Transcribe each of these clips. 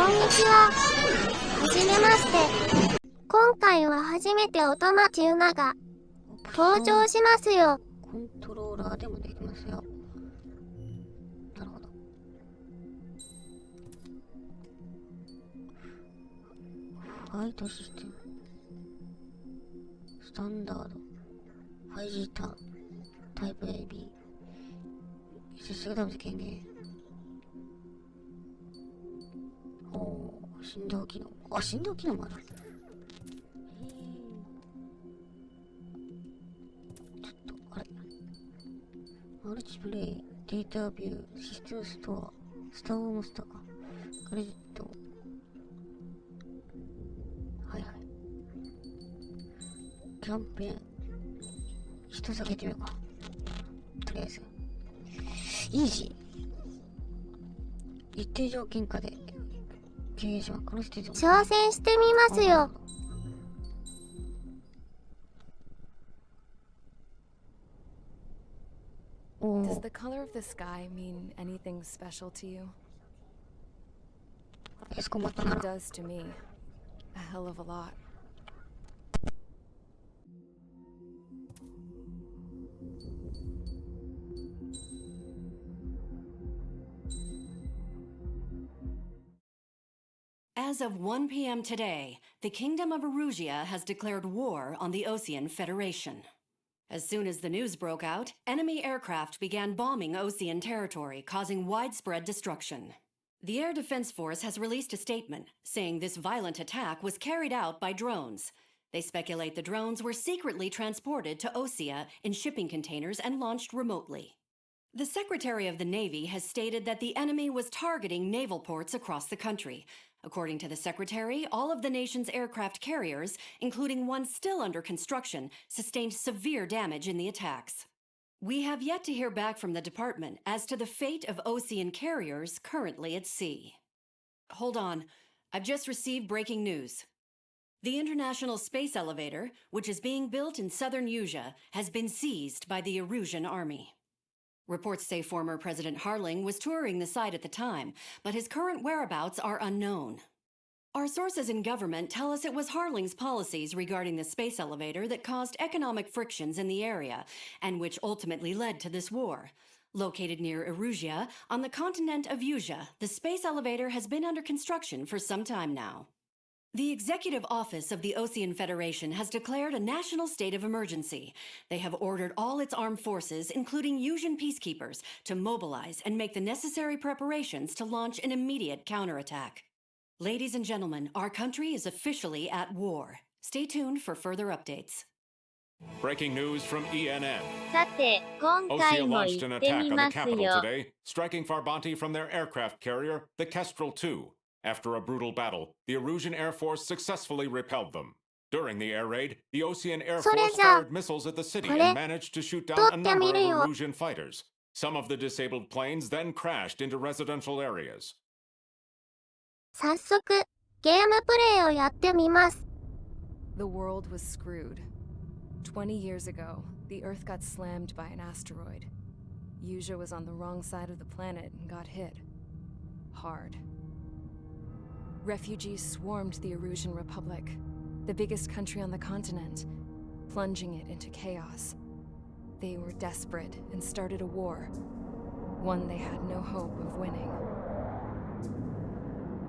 こんにちは。はじめまして。今回は初めて音街ウナが登場しますよ。コントローラーでもできますよ。なるほど。ファイトシステム。スタンダード。ファイジーターン。タイプ AB。接触ダメージ軽減。振動機能。あ、振動機能もある。ちょっと、あれ。マルチプレイ、データビュー、システムストア、スターモンスターか。クレジット。はいはい。キャンペーン。一つ開けてみようか。とりあえず。イージー。一定条件下で。挑戦してみますよ。Does the color of the sky mean anything special to you? It does to me. A hell of a lot. As of 1 p.m. today, the Kingdom of Erusia has declared war on the Osean Federation. As soon as the news broke out, enemy aircraft began bombing Osean territory, causing widespread destruction. The Air Defense Force has released a statement saying this violent attack was carried out by drones. They speculate the drones were secretly transported to Osea in shipping containers and launched remotely. The Secretary of the Navy has stated that the enemy was targeting naval ports across the country. According to the Secretary, all of the nation's aircraft carriers, including one still under construction, sustained severe damage in the attacks. We have yet to hear back from the department as to the fate of Osean carriers currently at sea. Hold on, I've just received breaking news. The International Space Elevator, which is being built in southern Erusia, has been seized by the Erusian army. Reports say former President Harling was touring the site at the time, but his current whereabouts are unknown. Our sources in government tell us it was Harling's policies regarding the space elevator that caused economic frictions in the area, and which ultimately led to this war. Located near Erusia, on the continent of Erusia, the space elevator has been under construction for some time now. The Executive Office of the Osean Federation has declared a national state of emergency. They have ordered all its armed forces, including Erusian peacekeepers, to mobilize and make the necessary preparations to launch an immediate counterattack. Ladies and gentlemen, our country is officially at war. Stay tuned for further updates. Breaking news from ENN. さて、今回 Osea も launched 行 an って attack み on the ます capital よ。 today, striking Farbanti from their aircraft carrier, the Kestrel II. After a brutal battle, the Erusian Air Force successfully repelled them. During the air raid, the Osean Air Force fired missiles at the city and managed to shoot down a number of Erusian fighters. Some of the disabled planes then crashed into residential areas. 早速、ゲームプレイをやってみます。The world was screwed. 20 years ago, the Earth got slammed by an asteroid. Erusia was on the wrong side of the planet and got hit. Hard. Refugees swarmed the Erusian Republic, the biggest country on the continent, plunging it into chaos. They were desperate and started a war, one they had no hope of winning.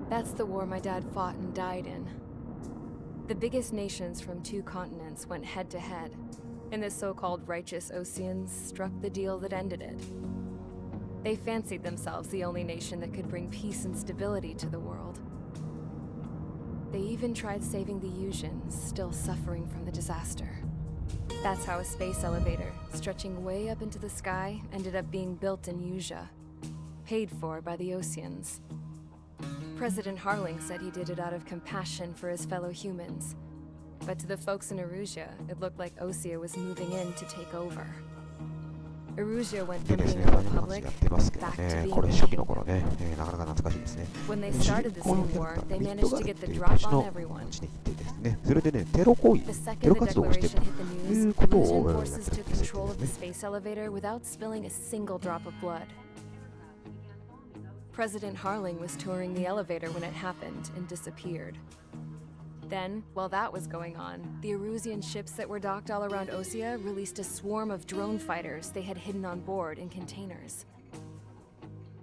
That's the war my dad fought and died in. The biggest nations from 2 continents went head-to-head, and the so-called righteous Oseans struck the deal that ended it. They fancied themselves the only nation that could bring peace and stability to the world. They even tried saving the Erusians, still suffering from the disaster. That's how a space elevator, stretching way up into the sky, ended up being built in Erusia, paid for by the Oseans. President Harling said he did it out of compassion for his fellow humans. But to the folks in Erusia, it looked like Osea was moving in to take over. Erusia went from being a republic back to being a king. When they started this new war, they managed to get the drop on everyone. The second the declaration hit the news, Erusian forces took control of the space elevator without spilling a single drop of blood. President Harling was touring the elevator when it happened and disappeared. Then, while that was going on, the Erusian ships that were docked all around Osea released a swarm of drone fighters they had hidden on board in containers.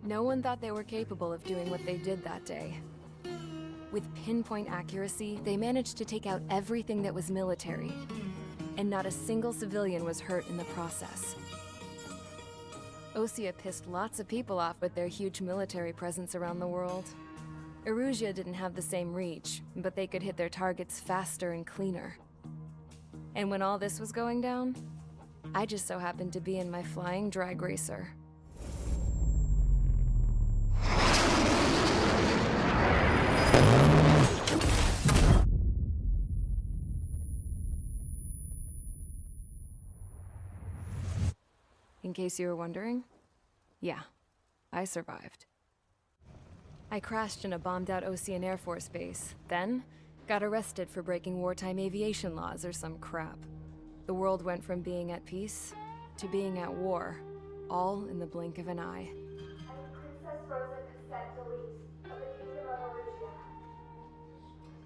No one thought they were capable of doing what they did that day. With pinpoint accuracy, they managed to take out everything that was military, and not a single civilian was hurt in the process. Osea pissed lots of people off with their huge military presence around the world. Erusia didn't have the same reach, but they could hit their targets faster and cleaner. And when all this was going down, I just so happened to be in my flying drag racer. In case you were wondering, yeah, I survived. I crashed in a bombed-out Osean Air Force base, then got arrested for breaking wartime aviation laws or some crap. The world went from being at peace to being at war, all in the blink of an eye. I'm Princess Rosa Cassette Delete of the Kingdom of Erusia.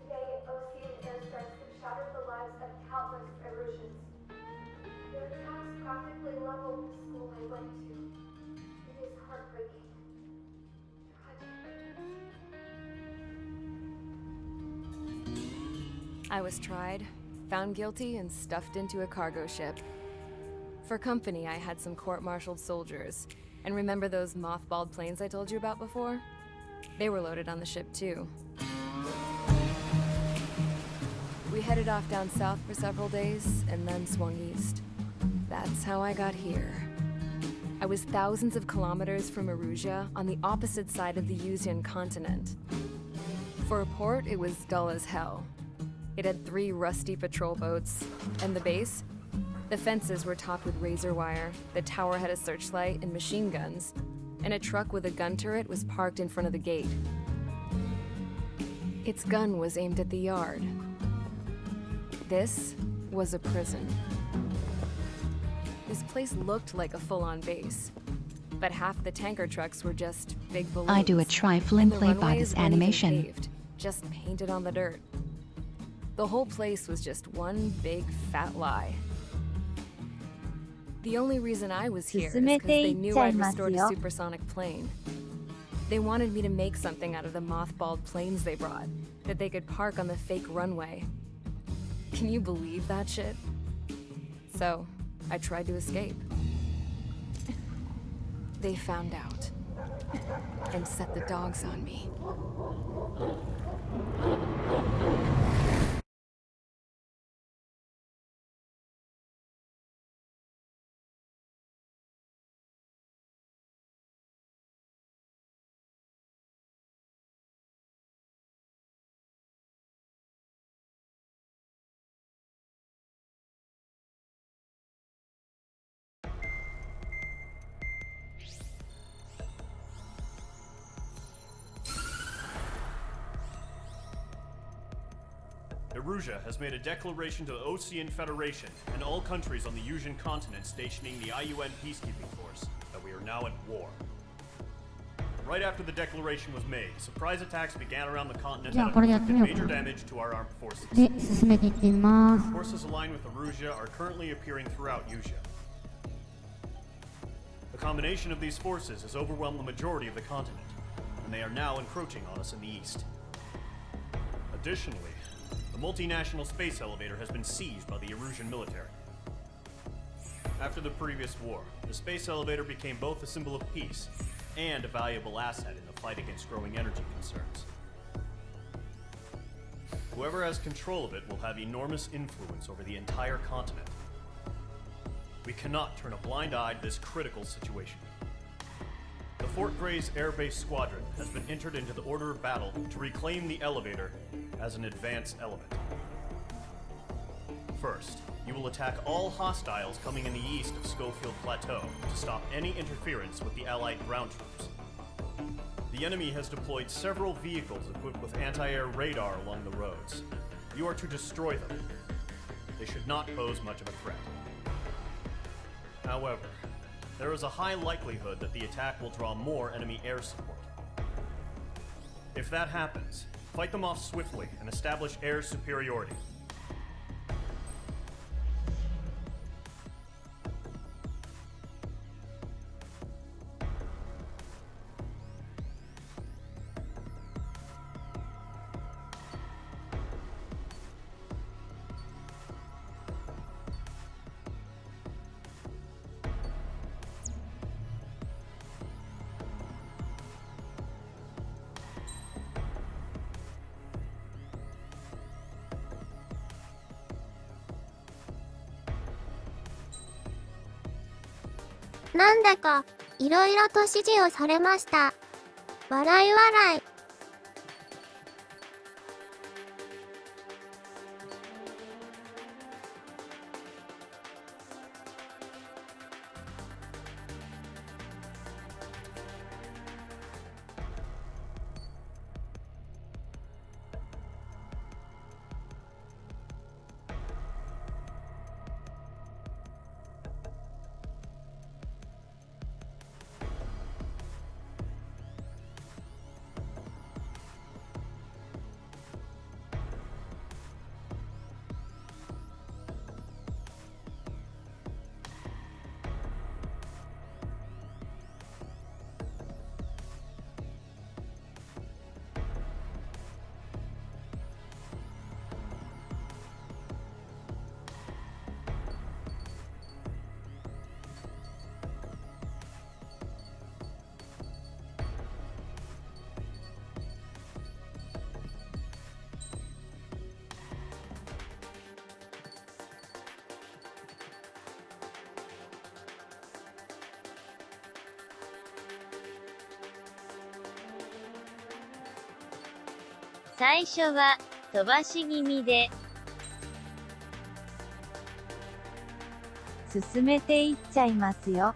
Today, Osean airstrikes have shattered the lives of countless Erusians. Their attacks practically leveled the school I went to. It is heartbreaking. Tragic. I was tried, found guilty, and stuffed into a cargo ship. For company, I had some court-martialed soldiers. And remember those mothballed planes I told you about before? They were loaded on the ship too. We headed off down south for several days, and then swung east. That's how I got here. I was thousands of kilometers from Erusia, on the opposite side of the Yuzian continent. For a port, it was dull as hell. It had 3 rusty patrol boats, and the base? The fences were topped with razor wire, the tower had a searchlight and machine guns, and a truck with a gun turret was parked in front of the gate. Its gun was aimed at the yard. This was a prison. This place looked like a full-on base, but half the tanker trucks were just big balloons. I do a trifling play by runways this weren't even animation. paved, just painted on the dirt. The whole place was just one big fat lie. The only reason I was here is because they knew I'd restored a supersonic plane. They wanted me to make something out of the mothballed planes they brought, that they could park on the fake runway. Can you believe that shit? So, I tried to escape. They found out, and set the dogs on me. Erusia has made a declaration to the Osean Federation and all countries on the Yuzian continent stationing the IUN peacekeeping force that we are now at war. Right after the declaration was made, surprise attacks began around the continent that inflicted major damage to our armed forces. で、進めていってみます。 Forces aligned with Erusia are currently appearing throughout Yusia. The combination of these forces has overwhelmed the majority of the continent, and they are now encroaching on us in the east. Additionally, the multinational space elevator has been seized by the Erusian military. After the previous war, the space elevator became both a symbol of peace and a valuable asset in the fight against growing energy concerns. Whoever has control of it will have enormous influence over the entire continent. We cannot turn a blind eye to this critical situation. The Fort Gray's Air Base Squadron has been entered into the order of battle to reclaim the elevator as an advanced element. First, you will attack all hostiles coming in the east of Schofield Plateau to stop any interference with the Allied ground troops. The enemy has deployed several vehicles equipped with anti-air radar along the roads. You are to destroy them. They should not pose much of a threat. However, there is a high likelihood that the attack will draw more enemy air support. If that happens, fight them off swiftly and establish air superiority.なんだか、いろいろと指示をされました。笑い笑い。最初は飛ばし気味で進めていっちゃいますよ。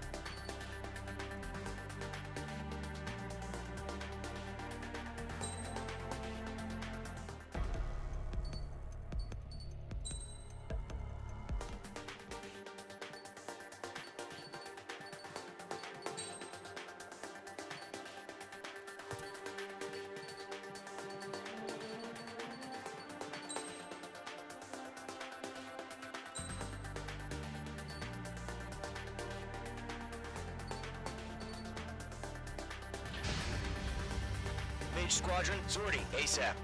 Mage Squadron, sortie, ASAP.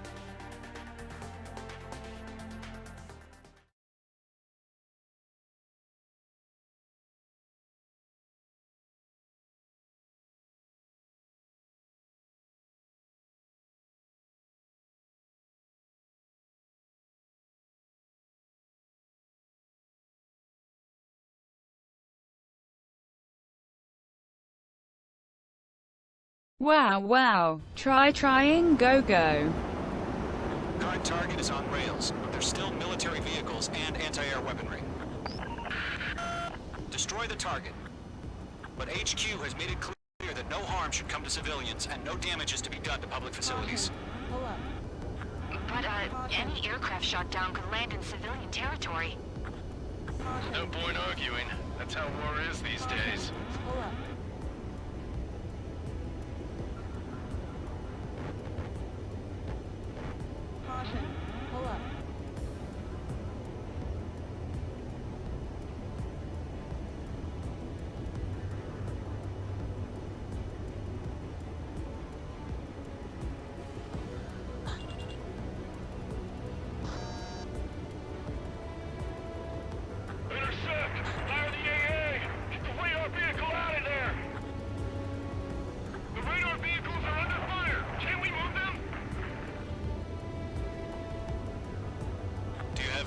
Wow. Trying, go. Current target is on rails, but there's still military vehicles and anti-air weaponry. Destroy the target. But HQ has made it clear that no harm should come to civilians and no damage is to be done to public facilities. But, any aircraft shot down could land in civilian territory. No point arguing. That's how war is these days.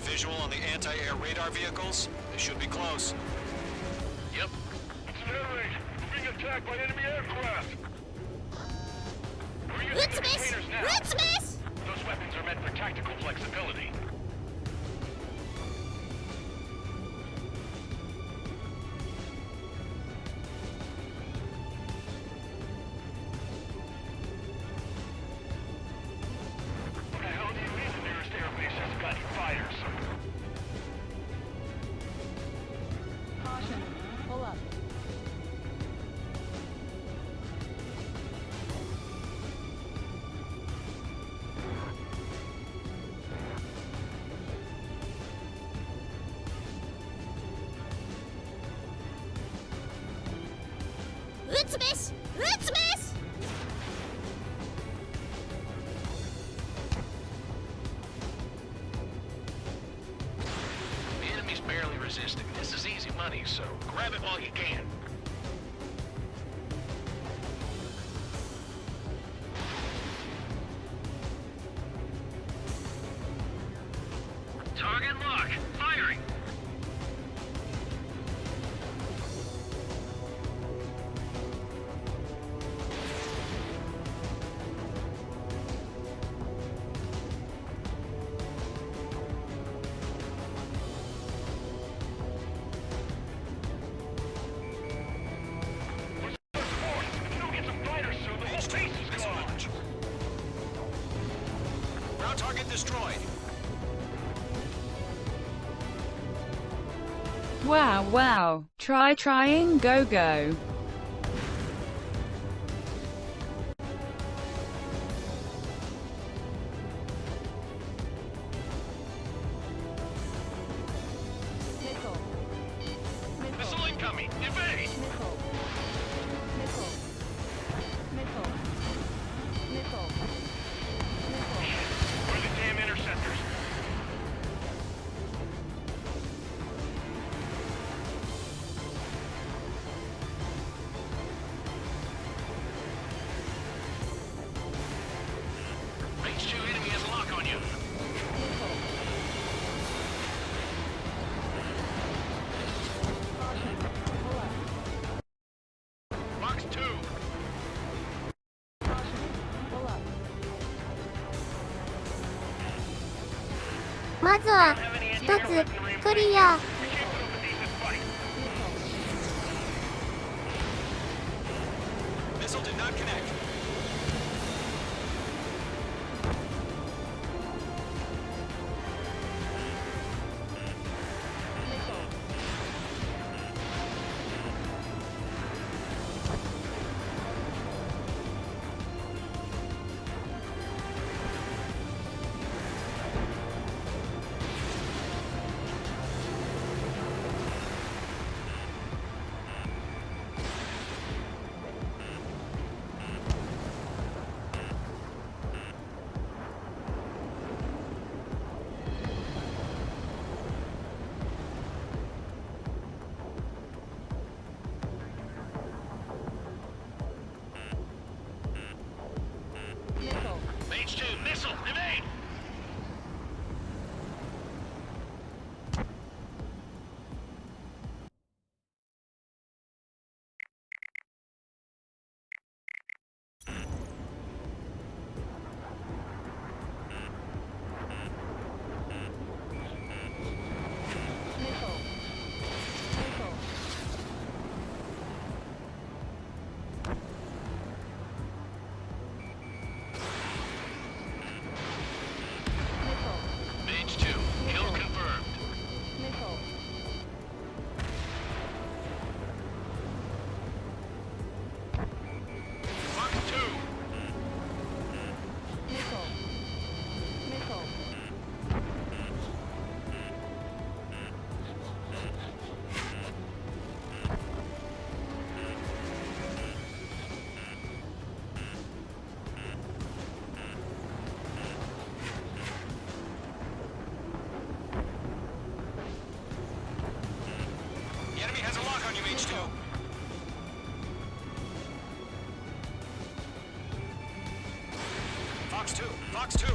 Visual on the anti-air radar vehicles? They should be close. Yep. It's an air raid. We're being attacked by enemy aircraft. We're using the containers now. Those weapons are meant for tactical flexibility. What the hell do you mean the nearest airbase hasn't got any fighters? つべし撃つべし。 The enemy's barely resisting. This is easy money, so grab it while you can. Target lock. Firing. Ground target destroyed. Wow, wow. Trying, go, go. Missile incoming. Evade. Where are the damn interceptors? H2 enemy has a lock on you. Box 2. まずは一つクリア。 Missile did not connect. H2 missile. Evade. H2 kill confirmed. Box 2. The enemy has a lock on you, H2. Fox 2. Fox 2.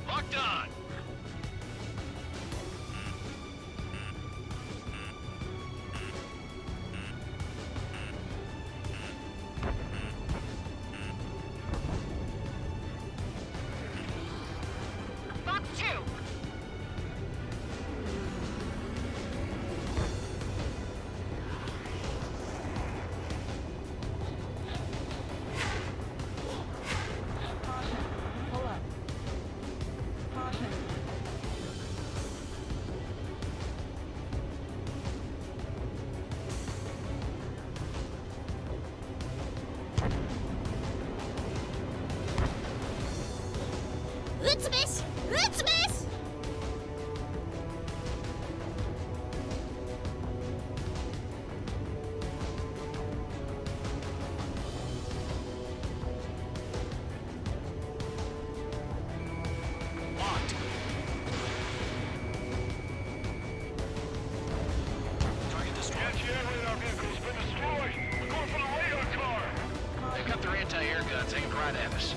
Locked on. Box 2. right at us.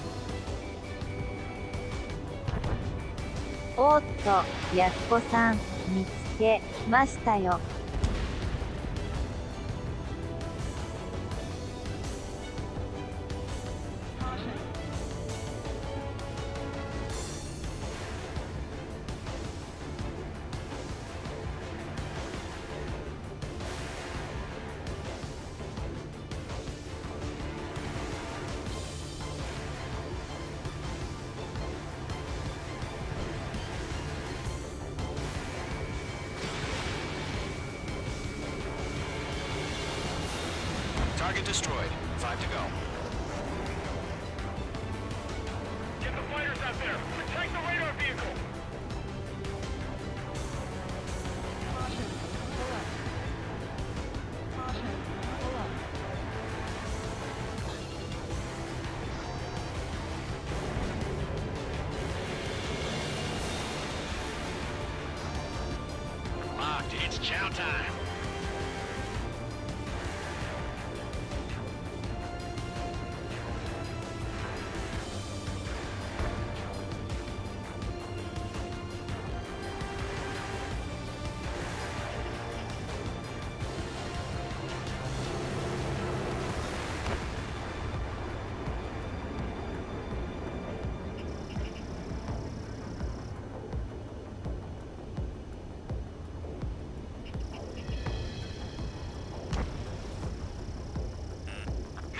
おーっと、やっこさん、見つけましたよ。Target destroyed. 5 to go. Get the fighters out there! Protect the radar vehicle! Locked. It's chow time.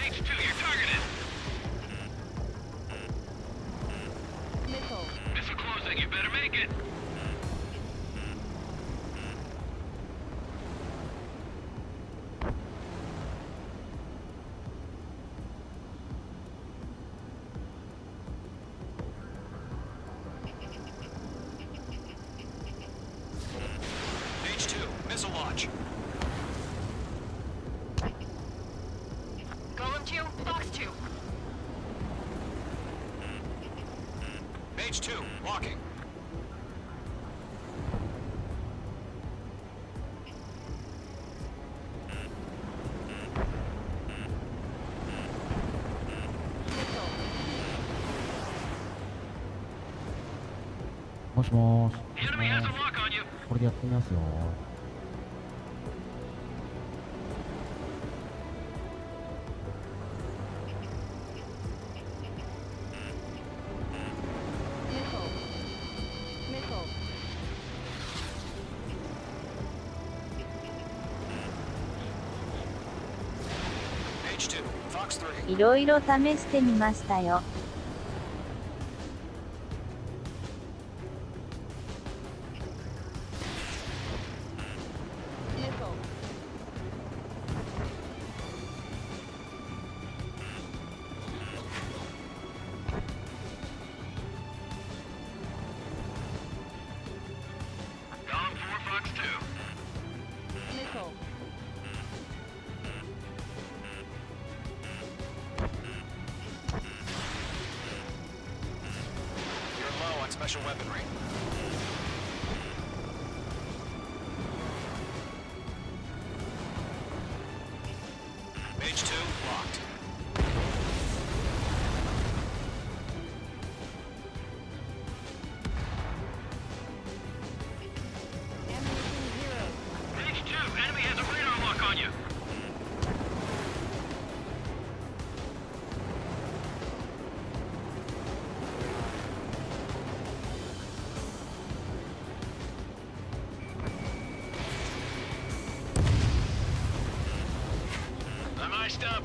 H2, you're targeted. Missile closing. You better make it. H2, missile launch. Golem 2, Fox 2. H2, locking. Moshi もしもーし。 The enemy has a lock on you. これでやってみますよ。H2, Fox 3. いろいろ試してみましたよ。Golem 4, Fox 2. You're low on special weaponry. H2, locked. H2, enemy has a radar lock on you. I'm iced up.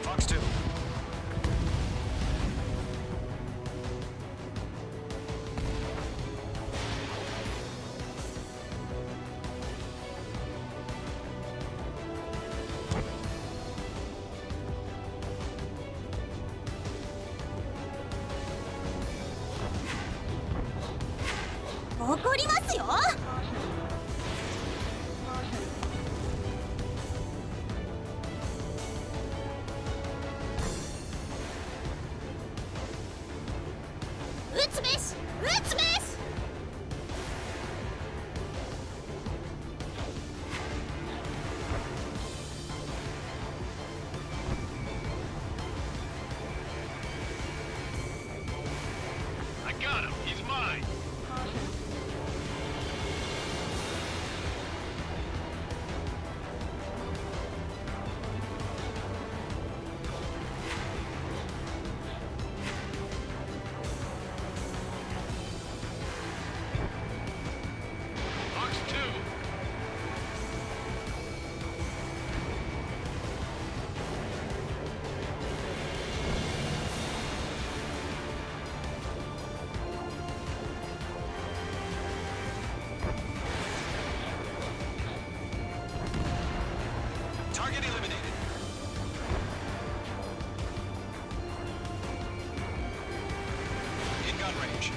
Fox 2.怒りますよ。つべし撃つべし。I got him. He's mine. Box 2. Target eliminated. In gun range.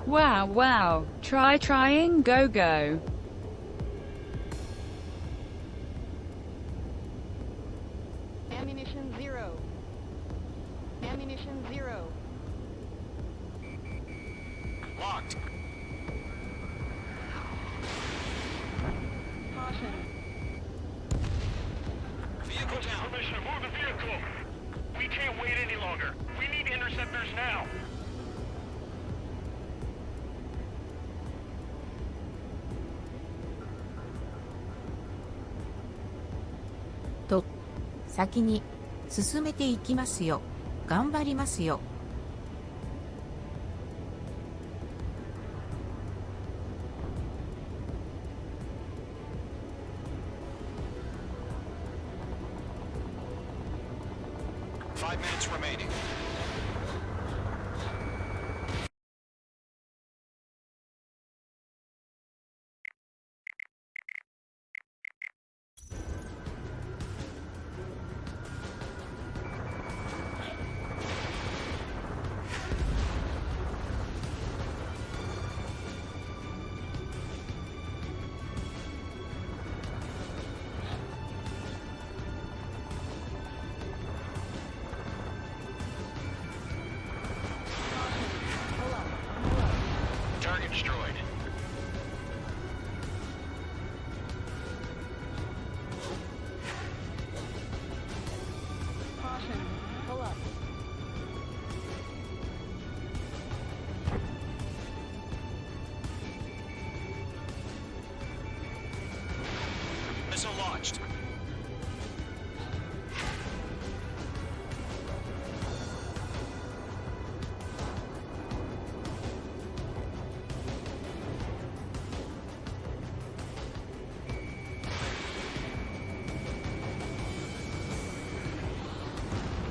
Wow, wow. Trying, go. Ammunition 0. Ammunition 0. Locked. Caution. Vehicle down. Permission to move the vehicle. We can't wait any longer. We need interceptors now. と、先に進めていきますよ。頑張りますよ。5 minutes remaining. Target destroyed. Caution. Pull up. Missile launched.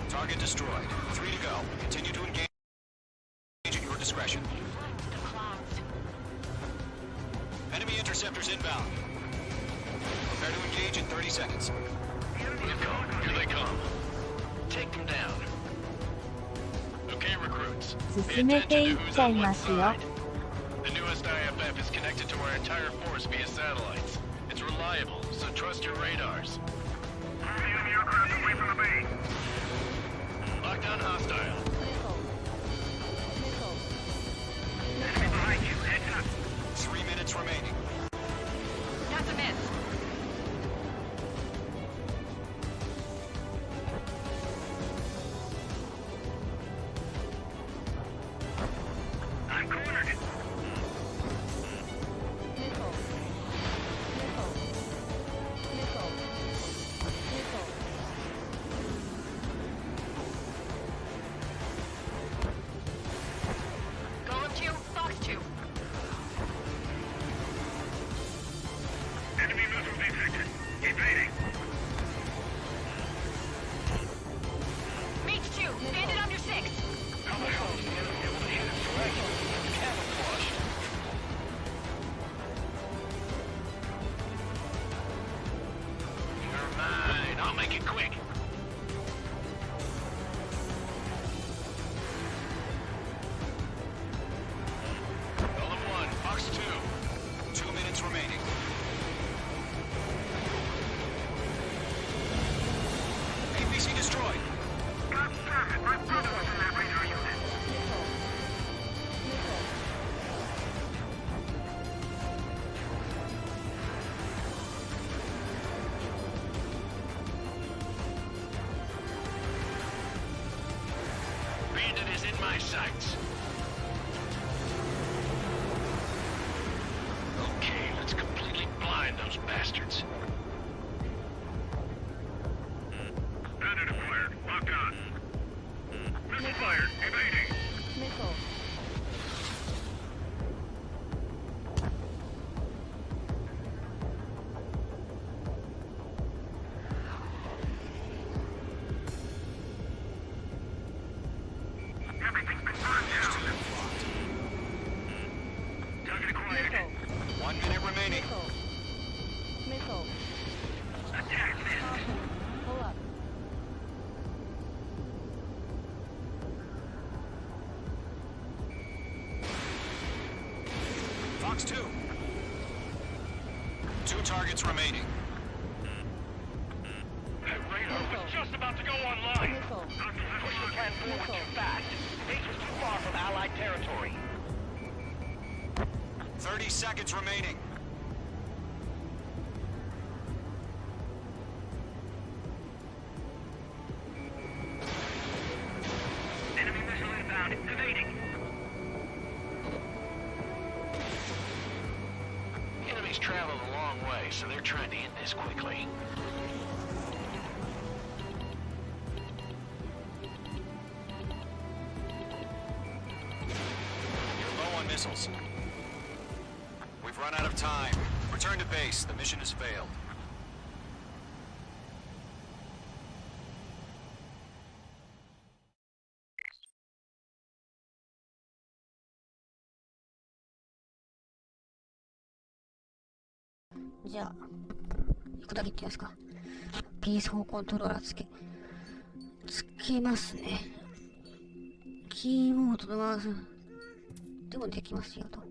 Target destroyed. 3 to go. Continue to engage at your discretion. Enemy interceptors inbound. Prepare to engage in 30 seconds. Here they come. Take them down. Okay, recruits. Pay 進めて attention い to っ who's ちゃい on ま what すよ。 side. The newest IFF is connected to our entire force via satellites. It's reliable, so trust your radars. Enemy aircraft away from the base. Lockdown hostile. Enemy behind you. Heads up. 3 minutes remaining. That's a miss. I'm cornered. Golem 2, Fox 2. Enemy make it quick. Golem 1, Fox 2. 2 minutes remaining. APC destroyed. Got started. My brother was in that radar unit. Bandit is in my sights. Okay, let's completely blind those bastards. Bandit acquired. Locked on. Missile fired. Evading. Missile. Everything's been burned down. Target acquired. 1 minute remaining. Missile. Attack this. Pull up. Fox 2. 2 targets remaining. That radar was just about to go online. Missile. Push the plan forward too fast. Base was too far from Allied territory. 30 seconds remaining. Enemy missile inbound. Evading. Enemies traveled a long way, so they're trying to end this quickly. You're low on missiles. We've run out of time. Return to base. The mission has failed.じゃあ、行くだけ行ってみますか。PS4 コントローラーつけますね。キーボードとマウスでもできますよと。